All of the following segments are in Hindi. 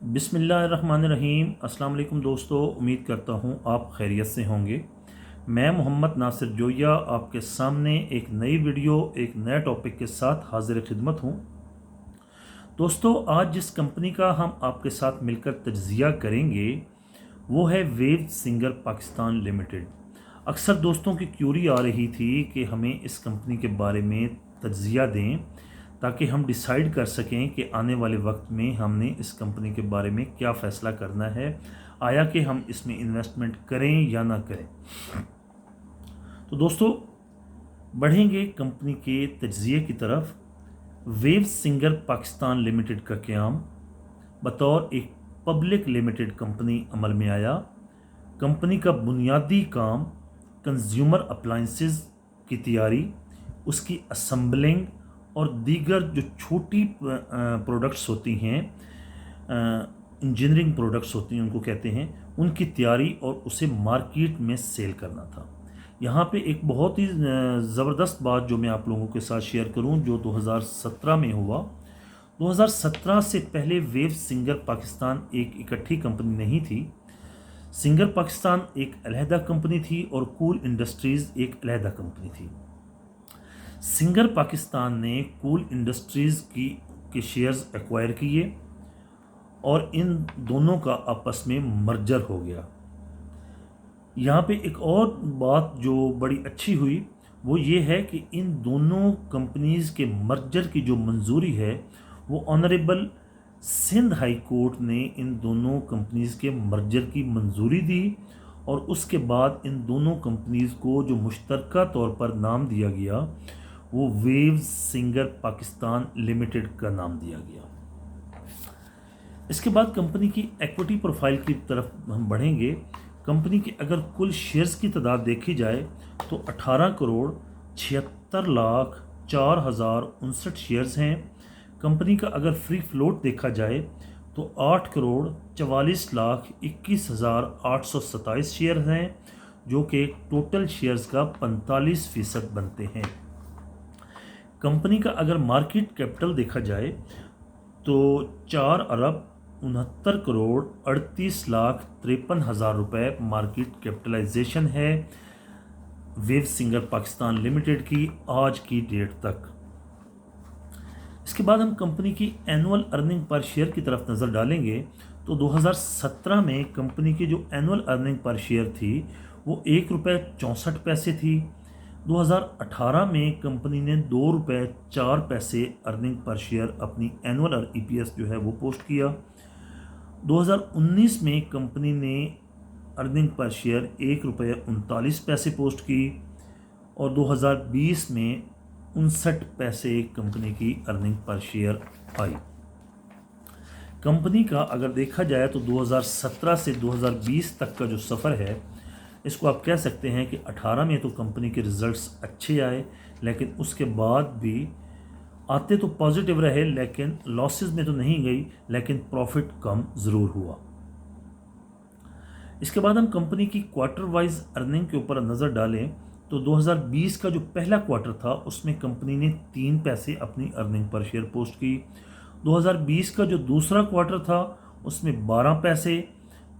बिस्मिल्लाहिर्रहमानिर्रहीम। अस्सलाम वालेकुम दोस्तों, उम्मीद करता हूँ आप खैरियत से होंगे। मैं मोहम्मद नासिर जोया आपके सामने एक नई वीडियो एक नए टॉपिक के साथ हाजिर खिदमत हूँ। दोस्तों, आज जिस कंपनी का हम आपके साथ मिलकर तज्ज़िया करेंगे वो है वेव सिंगर पाकिस्तान लिमिटेड। अक्सर दोस्तों की क्यूरी आ रही थी कि हमें इस कंपनी के बारे में तज्ज़िया दें ताकि हम डिसाइड कर सकें कि आने वाले वक्त में हमने इस कंपनी के बारे में क्या फ़ैसला करना है, आया कि हम इसमें इन्वेस्टमेंट करें या ना करें। तो दोस्तों, बढ़ेंगे कंपनी के तज्ज़िये की तरफ। वेव सिंगर पाकिस्तान लिमिटेड का क़याम बतौर एक पब्लिक लिमिटेड कंपनी अमल में आया। कंपनी का बुनियादी काम कंज्यूमर अप्लाइंसेस की तैयारी, उसकी असम्बलिंग और दीगर जो छोटी प्रोडक्ट्स होती हैं, इंजीनियरिंग प्रोडक्ट्स होती हैं उनको कहते हैं, उनकी तैयारी और उसे मार्केट में सेल करना था। यहाँ पे एक बहुत ही ज़बरदस्त बात जो मैं आप लोगों के साथ शेयर करूँ जो 2017 में हुआ। 2017 से पहले वेव सिंगर पाकिस्तान एक इकट्ठी कंपनी नहीं थी। सिंगर पाकिस्तान एक अलहदा कंपनी थी और कूल इंडस्ट्रीज़ एक अलहदा कंपनी थी। सिंगर पाकिस्तान ने कूल इंडस्ट्रीज़ के शेयर्स एक्वायर किए और इन दोनों का आपस में मर्जर हो गया। यहाँ पे एक और बात जो बड़ी अच्छी हुई वो ये है कि इन दोनों कंपनीज़ के मर्जर की जो मंजूरी है वो ऑनरेबल सिंध हाई कोर्ट ने इन दोनों कंपनीज़ के मर्जर की मंजूरी दी और उसके बाद इन दोनों कंपनीज़ को जो मुश्तरका तौर पर नाम दिया गया वो वेव सिंगर पाकिस्तान लिमिटेड का नाम दिया गया। इसके बाद कंपनी की इक्विटी प्रोफाइल की तरफ हम बढ़ेंगे। कंपनी के अगर कुल शेयर्स की तादाद देखी जाए तो 18,76,04,059 शेयर्स हैं। कंपनी का अगर फ्री फ्लोट देखा जाए तो 8,44,21,827 शेयर हैं, जो कि टोटल शेयर्स का 45% बनते हैं। कंपनी का अगर मार्केट कैपिटल देखा जाए तो 4,69,38,53,000 रुपये मार्केट कैपिटलाइजेशन है वेव सिंगर पाकिस्तान लिमिटेड की आज की डेट तक। इसके बाद हम कंपनी की एनुअल अर्निंग पर शेयर की तरफ नज़र डालेंगे तो 2017 में कंपनी की जो एनुअल अर्निंग पर शेयर थी वो ₹1.64 थी। 2018 में कंपनी ने ₹2.04 अर्निंग पर शेयर अपनी एनुअल और EPS जो है वो पोस्ट किया। 2019 में कंपनी ने अर्निंग पर शेयर ₹1.39 पोस्ट की और 2020 में 59 पैसे कंपनी की earning per share I. Company का अगर देखा जाए तो 2017 से 2020 तक का जो सफ़र है इसको आप कह सकते हैं कि 18 में तो कंपनी के रिज़ल्ट्स अच्छे आए, लेकिन उसके बाद भी आते तो पॉजिटिव रहे, लेकिन लॉसेस में तो नहीं गई, लेकिन प्रॉफिट कम ज़रूर हुआ। इसके बाद हम कंपनी की क्वार्टर वाइज अर्निंग के ऊपर नज़र डालें तो 2020 का जो पहला क्वार्टर था उसमें कंपनी ने 3 पैसे अपनी अर्निंग पर शेयर पोस्ट की। 2020 का जो दूसरा क्वार्टर था उसमें 12 पैसे,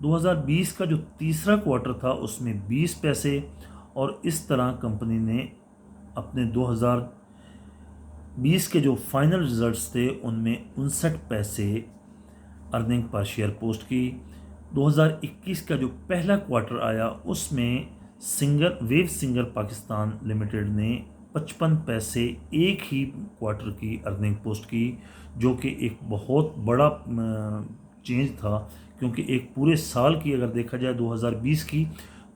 2020 का जो तीसरा क्वार्टर था उसमें 20 पैसे और इस तरह कंपनी ने अपने 2020 के जो फाइनल रिज़ल्ट्स थे उनमें 59 पैसे अर्निंग पर शेयर पोस्ट की। 2021 का जो पहला क्वार्टर आया उसमें वेव सिंगर पाकिस्तान लिमिटेड ने 55 पैसे एक ही क्वार्टर की अर्निंग पोस्ट की, जो कि एक बहुत बड़ा चेंज था, क्योंकि एक पूरे साल की अगर देखा जाए 2020 की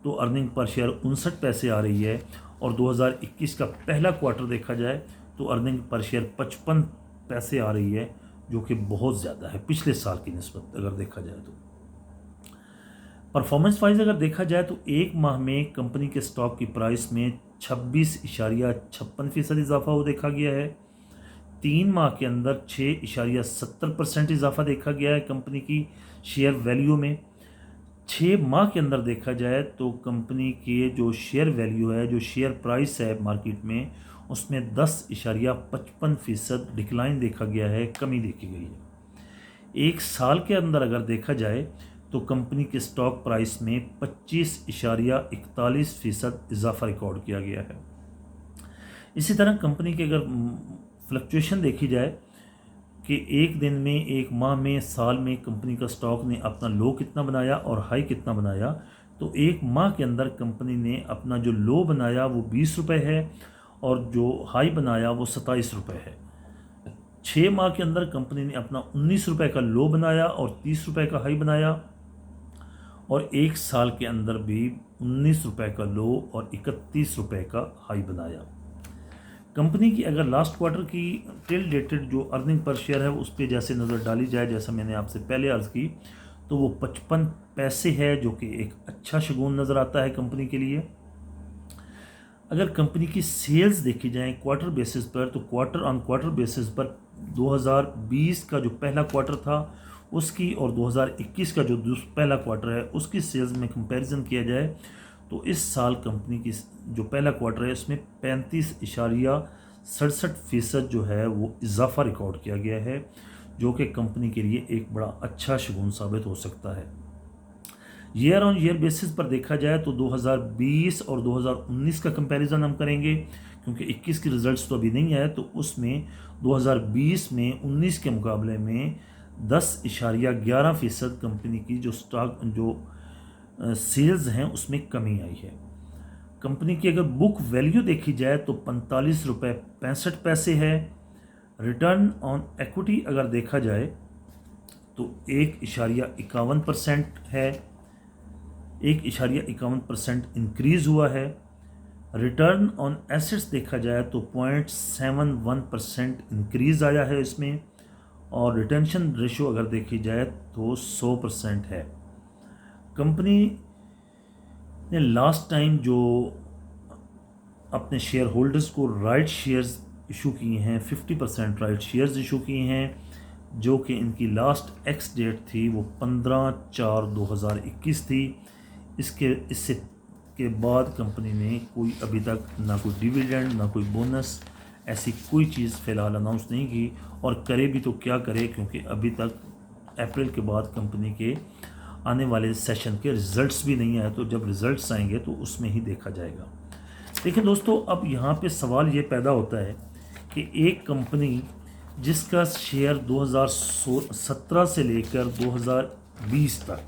तो अर्निंग पर शेयर 59 पैसे आ रही है और 2021 का पहला क्वार्टर देखा जाए तो अर्निंग पर शेयर 55 पैसे आ रही है, जो कि बहुत ज़्यादा है पिछले साल की निस्बत अगर देखा जाए तो। परफॉर्मेंस वाइज अगर देखा जाए तो एक माह में कंपनी के स्टॉक की प्राइस में 26.56% इजाफा हो देखा गया है। 3 माह के अंदर 6.70% इजाफा देखा गया है कंपनी की शेयर वैल्यू में। 6 माह के अंदर देखा जाए तो कंपनी के जो शेयर वैल्यू है, जो शेयर प्राइस है मार्केट में, उसमें 10.55% डिक्लाइन देखा गया है, कमी देखी गई है। एक साल के अंदर अगर देखा जाए तो कंपनी के स्टॉक प्राइस में 25.41% इजाफा रिकॉर्ड किया गया है। इसी तरह कंपनी के अगर फ्लक्चुएशन देखी जाए कि एक दिन में, एक माह में, साल में कंपनी का स्टॉक ने अपना लो कितना बनाया और हाई कितना बनाया, तो एक माह के अंदर कंपनी ने अपना जो लो बनाया वो 20 रुपये है और जो हाई बनाया वो 27 रुपये है। 6 माह के अंदर कंपनी ने अपना 19 रुपये का लो बनाया और 30 रुपये का हाई बनाया, और एक साल के अंदर भी 19 रुपये का लो और 31 रुपये का हाई बनाया। कंपनी की अगर लास्ट क्वार्टर की टिल डेटेड जो अर्निंग पर शेयर है उस पर जैसे नज़र डाली जाए, जैसा मैंने आपसे पहले अर्ज़ की, तो वो 55 पैसे है, जो कि एक अच्छा शगुन नज़र आता है कंपनी के लिए। अगर कंपनी की सेल्स देखी जाए क्वार्टर बेसिस पर, तो क्वार्टर ऑन क्वार्टर बेसिस पर 2020 का जो पहला क्वार्टर था उसकी और 2021 का जो पहला क्वार्टर है उसकी सेल्स में कंपैरिजन किया जाए, तो इस साल कंपनी की जो पहला क्वार्टर है उसमें 35.67% जो है वो इजाफा रिकॉर्ड किया गया है, जो कि कंपनी के लिए एक बड़ा अच्छा शगुन साबित हो सकता है। ईयर ऑन ईयर बेसिस पर देखा जाए तो 2020 और 2019 का कंपैरिजन हम करेंगे, क्योंकि 21 की रिजल्ट्स तो अभी नहीं आए, तो उसमें 2020 में 19 के मुकाबले में 10.11% कंपनी की जो स्टॉक जो सेल्स हैं उसमें कमी आई है। कंपनी की अगर बुक वैल्यू देखी जाए तो 45.65 है। रिटर्न ऑन एक्विटी अगर देखा जाए तो 1.51% है, 1.51% इंक्रीज़ हुआ है। रिटर्न ऑन एसेट्स देखा जाए तो 0.71% इंक्रीज़ आया है इसमें, और रिटेंशन रेशो अगर देखी जाए तो 100% है। कंपनी ने लास्ट टाइम जो अपने शेयर होल्डर्स को राइट शेयर्स इशू किए हैं, 50% राइट शेयर्स इशू किए हैं, जो कि इनकी लास्ट एक्स डेट थी वो 15/4/2021 थी। इससे के बाद कंपनी ने कोई अभी तक ना कोई डिविडेंड ना कोई बोनस ऐसी कोई चीज़ फ़िलहाल अनाउंस नहीं की, और करे भी तो क्या करे, क्योंकि अभी तक अप्रैल के बाद कंपनी के आने वाले सेशन के रिज़ल्ट्स भी नहीं आए, तो जब रिज़ल्ट्स आएंगे तो उसमें ही देखा जाएगा। देखिए दोस्तों, अब यहाँ पे सवाल ये पैदा होता है कि एक कंपनी जिसका शेयर 2017 से लेकर 2020 तक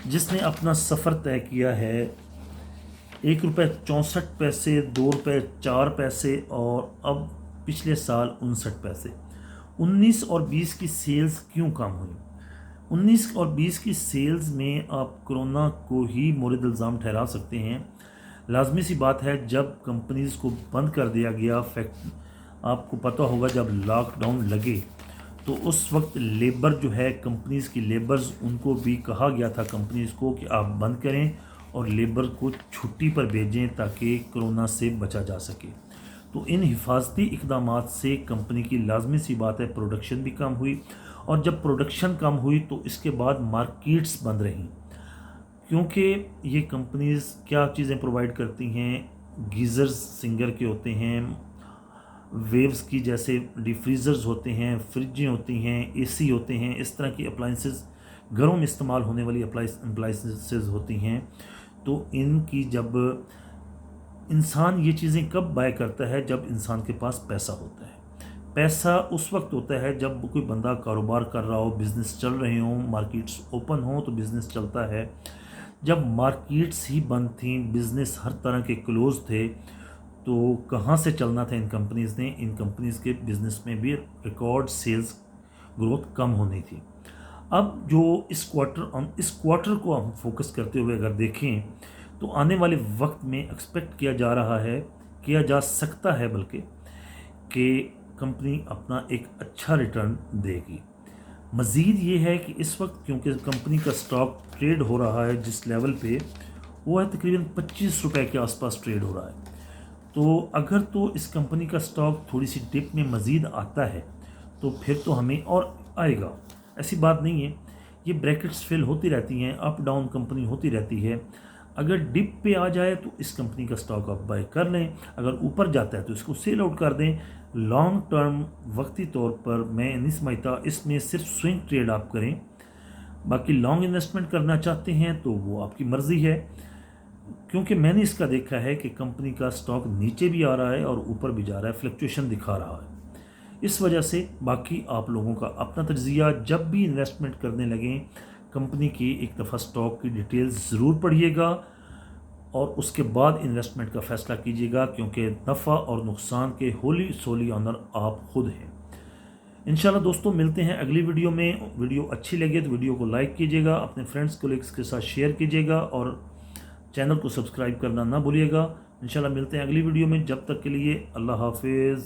जिसने अपना सफ़र तय किया है, ₹1.64, ₹2.04 और अब पिछले साल 59 पैसे, 19 और 20 की सेल्स क्यों कम हुई? 19 और 20 की सेल्स में आप कोरोना को ही मोरद इल्ज़ाम ठहरा सकते हैं। लाजमी सी बात है, जब कंपनीज़ को बंद कर दिया गया, आपको पता होगा जब लॉकडाउन लगे तो उस वक्त लेबर जो है, कंपनीज़ की लेबर्स, उनको भी कहा गया था कंपनीज़ को कि आप बंद करें और लेबर को छुट्टी पर भेजें ताकि कोरोना से बचा जा सके। तो इन हिफाजती इक़दामात से कंपनी की लाजमी सी बात है प्रोडक्शन भी कम हुई, और जब प्रोडक्शन कम हुई तो इसके बाद मार्केट्स बंद रहीं, क्योंकि ये कंपनीज़ क्या चीज़ें प्रोवाइड करती हैं, गीज़र्स सिंगर के होते हैं, वेव्स की जैसे डिफ्रीज़र्स होते हैं, फ्रिजें होती हैं, एसी होते हैं, इस तरह की अप्लाइंसेस, घरों में इस्तेमाल होने वाली अप्लाइंसेस होती हैं। तो इनकी जब इंसान ये चीज़ें कब बाय करता है? जब इंसान के पास पैसा होता है। पैसा उस वक्त होता है जब कोई बंदा कारोबार कर रहा हो, बिज़नेस चल रहे हों, मार्केट्स ओपन हों तो बिज़नेस चलता है। जब मार्केट्स ही बंद थी, बिज़नेस हर तरह के क्लोज़ थे, तो कहाँ से चलना था इन कंपनीज़ ने? इन कंपनीज़ के बिज़नेस में भी रिकॉर्ड सेल्स ग्रोथ कम होनी थी। अब जो इस क्वार्टर को हम फोकस करते हुए अगर देखें तो आने वाले वक्त में एक्सपेक्ट किया जा सकता है बल्कि कि कंपनी अपना एक अच्छा रिटर्न देगी। मज़ीद ये है कि इस वक्त क्योंकि कंपनी का स्टॉक ट्रेड हो रहा है जिस लेवल पे, वो है तकरीबन 25 रुपये के आसपास ट्रेड हो रहा है। तो अगर तो इस कंपनी का स्टॉक थोड़ी सी डिप में मज़ीद आता है तो फिर तो हमें और आएगा, ऐसी बात नहीं है। ये ब्रैकेट्स फिल होती रहती हैं, अप डाउन कंपनी होती रहती है। अगर डिप पे आ जाए तो इस कंपनी का स्टॉक आप बाय कर लें, अगर ऊपर जाता है तो इसको सेल आउट कर दें। लॉन्ग टर्म वक्ती तौर पर मैं नहीं समझता इसमें सिर्फ स्विंग ट्रेड आप करें। बाकी लॉन्ग इन्वेस्टमेंट करना चाहते हैं तो वो आपकी मर्ज़ी है, क्योंकि मैंने इसका देखा है कि कंपनी का स्टॉक नीचे भी आ रहा है और ऊपर भी जा रहा है, फ्लक्चुएशन दिखा रहा है। इस वजह से बाकी आप लोगों का अपना तज्ज़िया, जब भी इन्वेस्टमेंट करने लगें कंपनी की एक दफ़ा स्टॉक की डिटेल्स ज़रूर पढ़िएगा और उसके बाद इन्वेस्टमेंट का फ़ैसला कीजिएगा, क्योंकि नफ़ा और नुकसान के होली सोली ऑनर आप खुद हैं। इंशाल्लाह दोस्तों मिलते हैं अगली वीडियो में। वीडियो अच्छी लगे तो वीडियो को लाइक कीजिएगा, अपने फ्रेंड्स कोलीग्स के साथ शेयर कीजिएगा और चैनल को सब्सक्राइब करना ना भूलिएगा। इंशाल्लाह मिलते हैं अगली वीडियो में, जब तक के लिए अल्लाह हाफिज़।